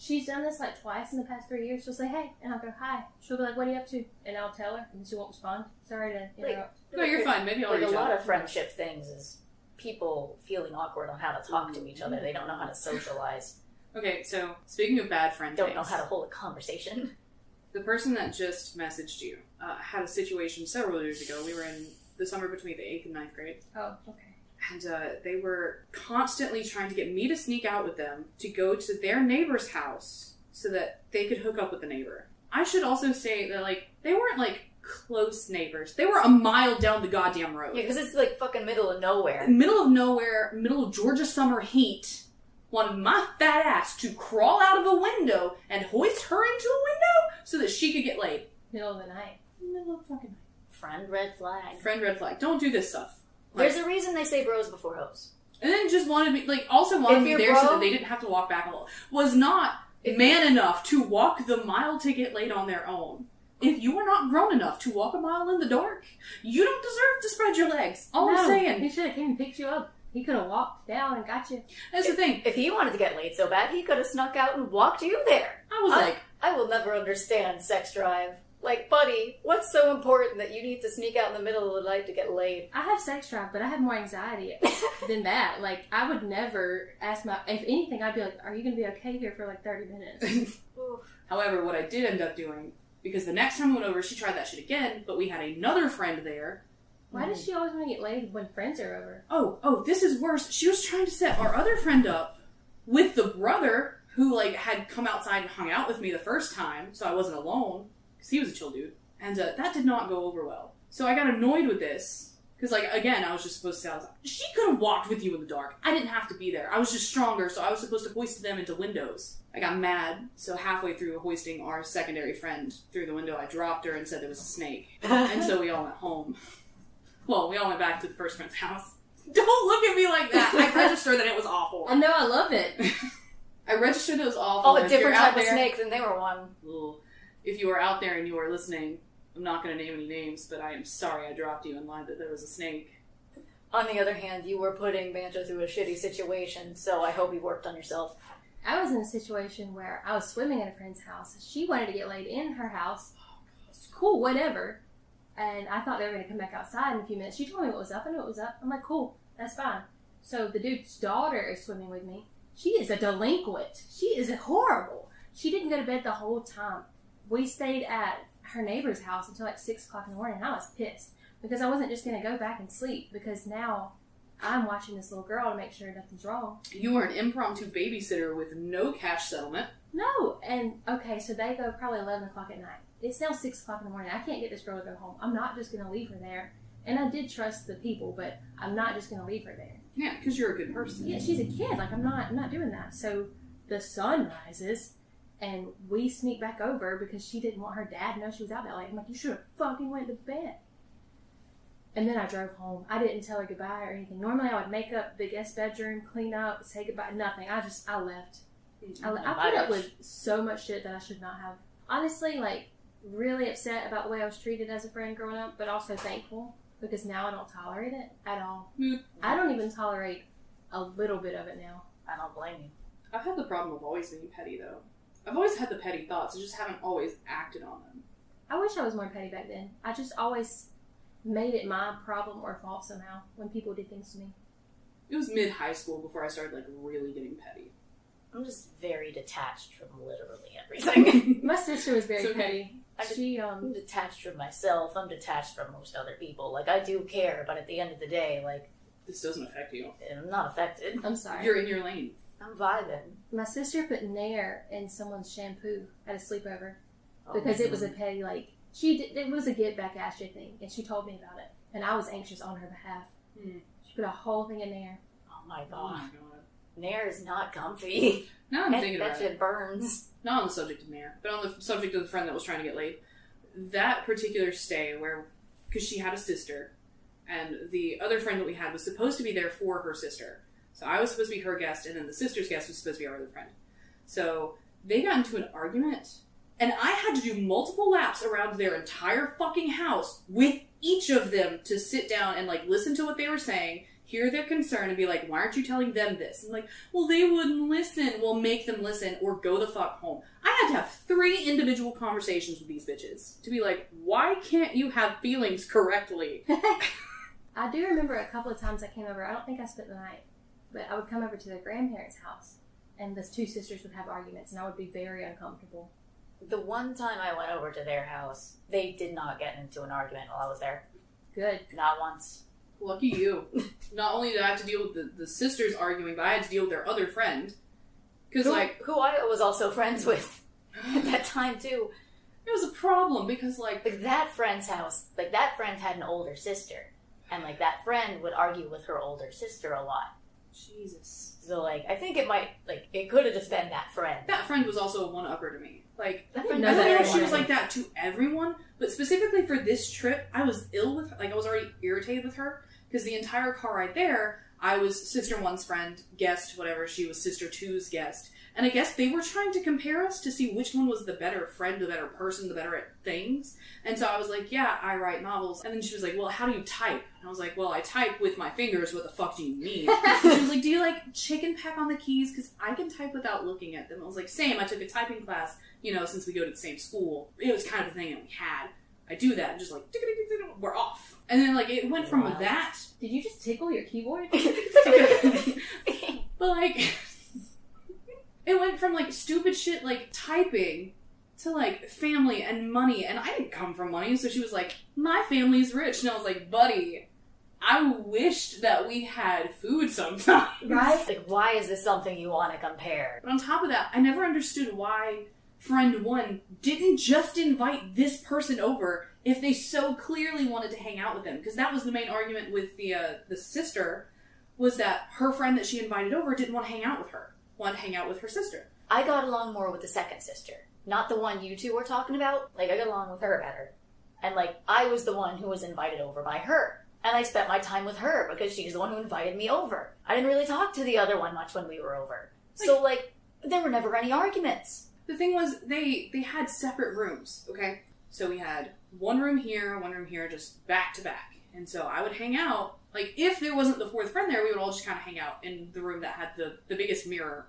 She's done this like twice in the past 3 years. She'll say, hey, and I'll go, hi. She'll be like, what are you up to? And I'll tell her, and she won't respond. Sorry to interrupt. No, you're fine. Maybe I'll like reach a lot out. of friendship things is people feeling awkward on how to talk to each other. They don't know how to socialize. Okay, so speaking of bad friend Don't things, know how to hold a conversation. the person that just messaged you had a situation several years ago. We were in the summer between the 8th and 9th grade. Oh, okay. And they were constantly trying to get me to sneak out with them to go to their neighbor's house so that they could hook up with the neighbor. I should also say that, like, they weren't, like, close neighbors. They were a mile down the goddamn road. Yeah, because it's, like, fucking middle of nowhere. Middle of nowhere, middle of Georgia summer heat. Wanted my fat ass to crawl out of a window and hoist her into a window so that she could get laid. Middle of the night. Middle of the fucking night. Friend red flag. Friend red flag. Don't do this stuff. There's a reason they say bros before hoes. And then just wanted me, like, also wanted me there so that they didn't have to walk back alone. Was not man enough to walk the mile to get laid on their own. If you are not grown enough to walk a mile in the dark, you don't deserve to spread your legs. All I'm saying. He should have came and picked you up. He could have walked down and got you. That's the thing. If he wanted to get laid so bad, he could have snuck out and walked you there. I was like... I will never understand sex drive. Like, buddy, what's so important that you need to sneak out in the middle of the night to get laid? I have sex drive, but I have more anxiety than that. Like, I would never ask if anything, I'd be like, are you going to be okay here for like 30 minutes? However, what I did end up doing, because the next time I went over, she tried that shit again, but we had another friend there. Why does she always want to get laid when friends are over? Oh, this is worse. She was trying to set our other friend up with the brother who, like, had come outside and hung out with me the first time, so I wasn't alone. Because he was a chill dude. And that did not go over well. So I got annoyed with this. Because, like, again, I was just supposed to say, she could have walked with you in the dark. I didn't have to be there. I was just stronger, so I was supposed to hoist them into windows. I got mad, so halfway through hoisting our secondary friend through the window, I dropped her and said there was a snake. And so we all went home. Well, we all went back to the first friend's house. Don't look at me like that. I registered that it was awful. I know, I love it. I registered it was awful. Oh, a different type of snake than they were one. If you are out there and you are listening, I'm not going to name any names, but I am sorry I dropped you and lied that there was a snake. On the other hand, you were putting Banjo through a shitty situation, so I hope you worked on yourself. I was in a situation where I was swimming at a friend's house. She wanted to get laid in her house. It's cool, whatever. And I thought they were going to come back outside in a few minutes. She told me what was up. I knew what was up. I'm like, cool, that's fine. So the dude's daughter is swimming with me. She is a delinquent. She is horrible. She didn't go to bed the whole time. We stayed at her neighbor's house until like 6 o'clock in the morning, and I was pissed because I wasn't just going to go back and sleep because now I'm watching this little girl to make sure nothing's wrong. You were an impromptu babysitter with no cash settlement. No, and okay, so they go probably 11 o'clock at night. It's now 6 o'clock in the morning. I can't get this girl to go home. I'm not just going to leave her there. And I did trust the people, but I'm not just going to leave her there. Yeah, because you're a good person. Yeah, she's a kid. Like, I'm not doing that. So the sun rises. And we sneak back over because she didn't want her dad to know she was out that late. I'm like, you should have fucking went to bed. And then I drove home. I didn't tell her goodbye or anything. Normally I would make up the guest bedroom, clean up, say goodbye. Nothing. I left. I put up with so much shit that I should not have. Honestly, like, really upset about the way I was treated as a friend growing up, but also thankful because now I don't tolerate it at all. I don't even tolerate a little bit of it now. I don't blame you. I've had the problem of always being petty, though. I've always had the petty thoughts. I just haven't always acted on them. I wish I was more petty back then. I just always made it my problem or fault somehow when people did things to me. It was mid-high school before I started, like, really getting petty. I'm just very detached from literally everything. My sister was very okay. petty. I'm detached from myself. I'm detached from most other people. Like, I do care, but at the end of the day, like... This doesn't affect you. I'm not affected. I'm sorry. You're in your lane. I'm vibing. My sister put Nair in someone's shampoo at a sleepover because it was a petty, like, it was a get back at you thing, and she told me about it, and I was anxious on her behalf. She put a whole thing in Nair. Oh my god. Nair is not comfy. Now I'm thinking about that shit burns. Not on the subject of Nair, but on the subject of the friend that was trying to get laid. That particular stay because she had a sister, and the other friend that we had was supposed to be there for her sister. So I was supposed to be her guest, and then the sister's guest was supposed to be our other friend. So they got into an argument, and I had to do multiple laps around their entire fucking house with each of them to sit down and, like, listen to what they were saying, hear their concern and be like, why aren't you telling them this? And like, well, they wouldn't listen. We'll make them listen or go the fuck home. I had to have 3 individual conversations with these bitches to be like, why can't you have feelings correctly? I do remember a couple of times I came over. I don't think I spent the night, but I would come over to their grandparents' house, and the 2 sisters would have arguments, and I would be very uncomfortable. The one time I went over to their house, they did not get into an argument while I was there. Good. Not once. Lucky you. Not only did I have to deal with the sisters arguing, but I had to deal with their other friend. Because, who I was also friends with at that time, too. It was a problem, because, like, that friend's house, like, that friend had an older sister. And, like, that friend would argue with her older sister a lot. Jesus. So, like, I think it might, like, it could have just been that friend. That friend was also a one-upper to me. Like, I don't know if she was like that to everyone, but specifically for this trip, I was ill with her. Like, I was already irritated with her, because the entire car ride there, I was Sister 1's friend, guest, whatever, she was Sister 2's guest. And I guess they were trying to compare us to see which one was the better friend, the better person, the better at things. And so I was like, yeah, I write novels. And then she was like, well, how do you type? And I was like, well, I type with my fingers. What the fuck do you mean? And she was like, do you like chicken peck on the keys? Because I can type without looking at them. I was like, same. I took a typing class, since we go to the same school. It was kind of a thing that we had. I do that and just like, we're off. And then like, it went from that. Did you just tickle your keyboard? But like... It went from, like, stupid shit, like, typing to, like, family and money. And I didn't come from money, so she was like, my family's rich. And I was like, buddy, I wished that we had food sometimes. Right? Like, why is this something you want to compare? But on top of that, I never understood why friend 1 didn't just invite this person over if they so clearly wanted to hang out with them. Because that was the main argument with the sister, was that her friend that she invited over didn't want to hang out with her. Wanted to hang out with her sister. I got along more with the second sister. Not the one you two were talking about. Like, I got along with her better. And, like, I was the one who was invited over by her. And I spent my time with her because she's the one who invited me over. I didn't really talk to the other one much when we were over. So, like, there were never any arguments. The thing was, they had separate rooms, okay? So we had one room here, just back to back. And so I would hang out. Like, if there wasn't the 4th friend there, we would all just kind of hang out in the room that had the biggest mirror.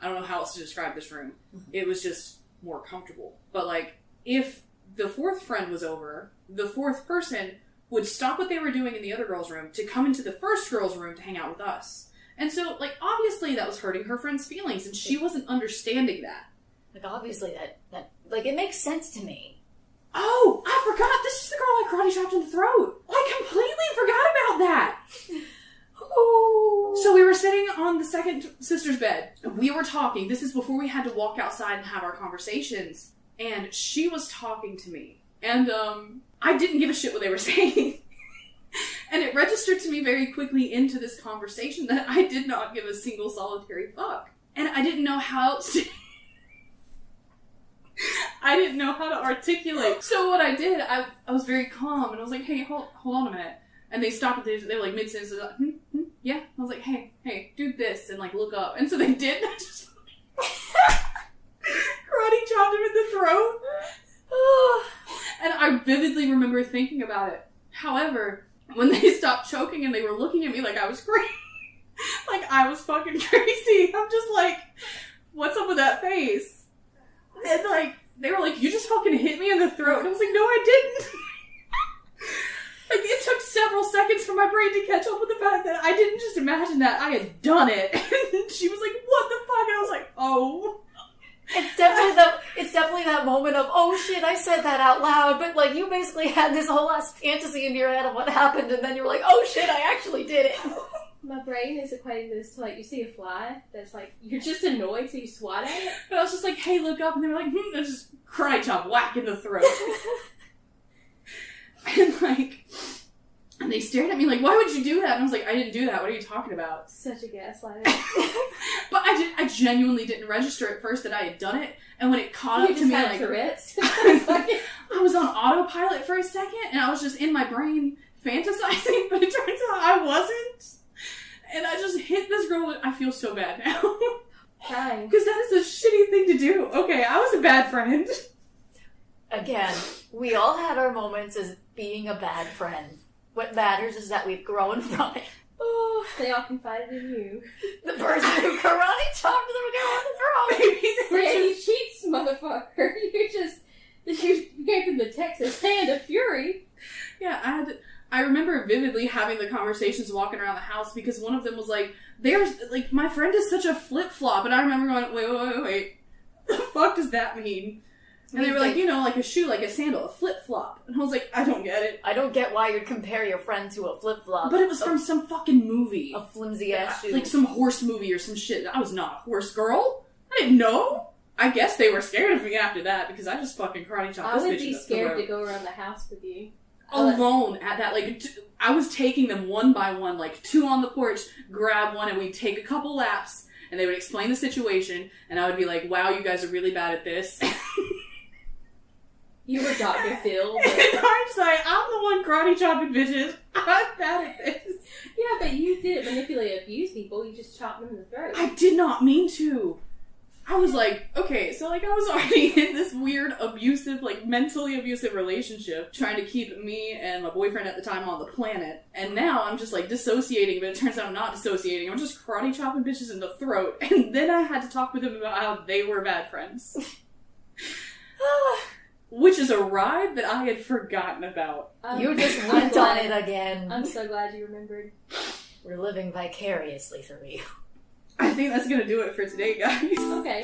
I don't know how else to describe this room. It was just more comfortable. But, like, if the 4th friend was over, the 4th person would stop what they were doing in the other girl's room to come into the first girl's room to hang out with us. And so, like, obviously that was hurting her friend's feelings, and she wasn't understanding that. Like, obviously that like, it makes sense to me. Oh, I forgot! This is the girl I karate chopped in the throat! I completely forgot about that! Oh. So we were sitting on the second sister's bed. We were talking. This is before we had to walk outside and have our conversations. And she was talking to me. And, I didn't give a shit what they were saying. And it registered to me very quickly into this conversation that I did not give a single solitary fuck. And I didn't know how else to... I didn't know how to articulate. So what I did, I was very calm, and I was like, hey, hold on a minute. And they stopped, and they were like mid-sentence, like, yeah. I was like, hey, do this, and like look up. And so they did, and I just karate chopped him in the throat. And I vividly remember thinking about it. However, when they stopped choking and they were looking at me like I was crazy, like I was fucking crazy, I'm just like, what's up with that face? And, like, they were like, you just fucking hit me in the throat. And I was like, no, I didn't. Like, it took several seconds for my brain to catch up with the fact that I didn't just imagine that. I had done it. And she was like, what the fuck? And I was like, oh. It's definitely that moment of, oh shit, I said that out loud. But, like, you basically had this whole ass fantasy in your head of what happened. And then you were like, oh shit, I actually did it. My brain is equating this to, like, you see a fly that's, like, you're just annoyed, so you swat at it. But I was just like, hey, look up. And they were like, and just karate chop, whack in the throat. And, like, and they stared at me like, why would you do that? And I was like, I didn't do that. What are you talking about? Such a gaslighter. But I genuinely didn't register at first that I had done it. And when it caught up to me, like, Tourette's. I was on autopilot for a second, and I was just in my brain fantasizing, but it turns out I wasn't. And I just hit this girl. I feel so bad now. Fine. Because that is a shitty thing to do. Okay, I was a bad friend. Again, we all had our moments as being a bad friend. What matters is that we've grown from it. Oh, They all confided in you. the person who karate chopped them on the throat. Maybe they were Yeah, just... you cheats, motherfucker. You gave them the Texas hand of fury. Yeah, I remember vividly having the conversations walking around the house because one of them was like, my friend is such a flip-flop, and I remember going, wait, what the fuck does that mean? And they were like, like a shoe, like a sandal, a flip-flop. And I was like, I don't get it. I don't get why you'd compare your friend to a flip-flop. But it was from some fucking movie. A flimsy-ass shoe. Like some horse movie or some shit. I was not a horse girl. I didn't know. I guess they were scared of me after that because I just fucking karate chopped I this bitch would be in the scared throat. to go around the house with you. Alone at that, I was taking them one by one, like 2 on the porch, grab one, and we'd take a couple laps, and they would explain the situation, and I would be like, wow, you guys are really bad at this. You were Dr. Phil. And I'm just like, I'm the one karate chopping bitches. I'm bad at this. Yeah, but you didn't manipulate, abuse people. You just chopped them in the throat. I did not mean to. I was like, okay, so I was already in this weird abusive, mentally abusive relationship, trying to keep me and my boyfriend at the time on the planet, and now I'm just dissociating, but it turns out I'm not dissociating, I'm just karate chopping bitches in the throat, and then I had to talk with them about how they were bad friends. Which is a ride that I had forgotten about. You just went on it again. I'm so glad you remembered. We're living vicariously through you. I think that's gonna do it for today, guys. Okay.